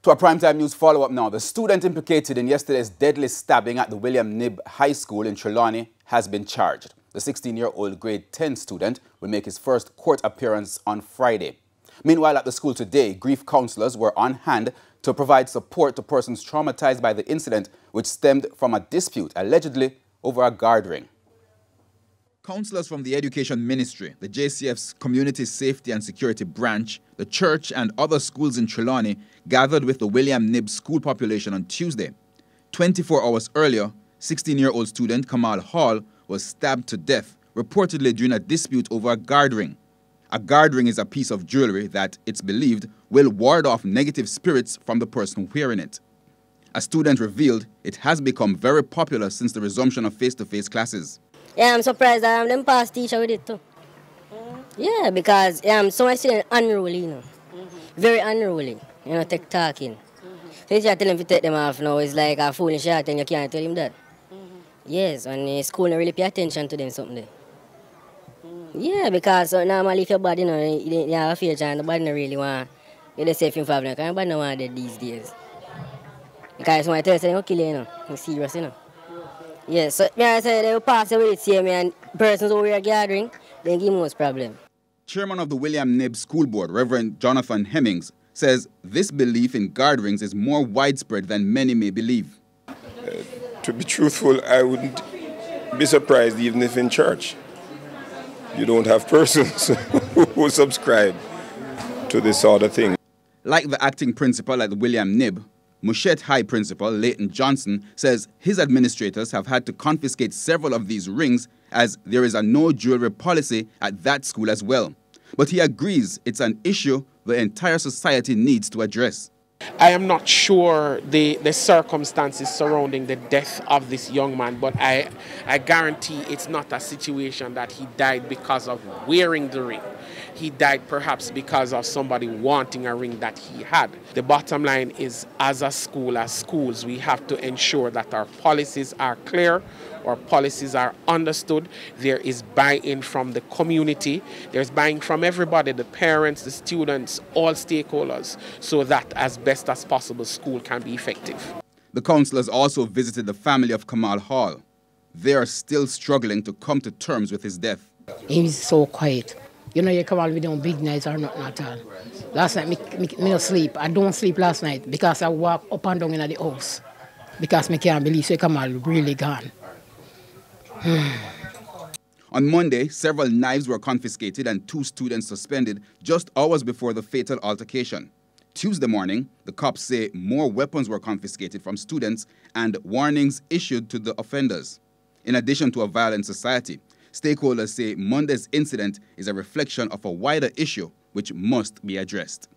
To our primetime news follow-up now. The student implicated in yesterday's deadly stabbing at the KNIBB High School in Trelawney has been charged. The 16-year-old grade 10 student will make his first court appearance on Friday. Meanwhile, at the school today, grief counselors were on hand to provide support to persons traumatized by the incident, which stemmed from a dispute, allegedly over a guard ring. Counselors from the Education Ministry, the JCF's Community Safety and Security Branch, the church and other schools in Trelawney gathered with the KNIBB school population on Tuesday. 24 hours earlier, 16-year-old student Kamal Hall was stabbed to death, reportedly during a dispute over a guard ring. A guard ring is a piece of jewelry that, it's believed, will ward off negative spirits from the person wearing it. A student revealed it has become very popular since the resumption of face-to-face classes. Yeah, I'm surprised that them past teacher with it too. Yeah, because some I see unruly, you know. Very unruly, you know, talking. So if you tell him to take them off now, it's like a foolish shot and you can't tell him that. Yes, and the school don't really pay attention to them something there. Yeah, because normally if your body, you know, you have a fear and the body don't really want you to safe in family, because your body don't want that these days. Because when I tell you, they'll kill you, you know, it's serious, you know. Yes, so I say they will pass away with me and persons who wear a gathering, then give most problem. Chairman of the KNIBB School Board, Reverend JOHNATHAN HEMMINGS, says this belief in guard rings is more widespread than many may believe. To be truthful, I wouldn't be surprised even if in church you don't have persons who subscribe to this sort of thing. Like the acting principal at the KNIBB, MUSCHETT High Principal LEIGHTON Johnson says his administrators have had to confiscate several of these rings as there is a no jewelry policy at that school as well. But he agrees it's an issue the entire society needs to address. I am not sure the circumstances surrounding the death of this young man, but I guarantee it's not a situation that he died because of wearing the ring. He died perhaps because of somebody wanting a ring that he had. The bottom line is, as a school, as schools, we have to ensure that our policies are clear, our policies are understood, there is buy-in from the community, there's buy-in from everybody, the parents, the students, all stakeholders, so that as best as possible school can be effective. The councillors also visited the family of Kamal Hall. They are still struggling to come to terms with his death. He's so quiet. You know, you come out with them big nights or nothing at all. Last night, me don't sleep. I don't sleep last night because I walk up and down in the house. Because I can't believe so Kamal really gone. On Monday, several knives were confiscated and 2 students suspended just hours before the fatal altercation. Tuesday morning, the cops say more weapons were confiscated from students and warnings issued to the offenders. In addition to a violent society, stakeholders say Monday's incident is a reflection of a wider issue which must be addressed.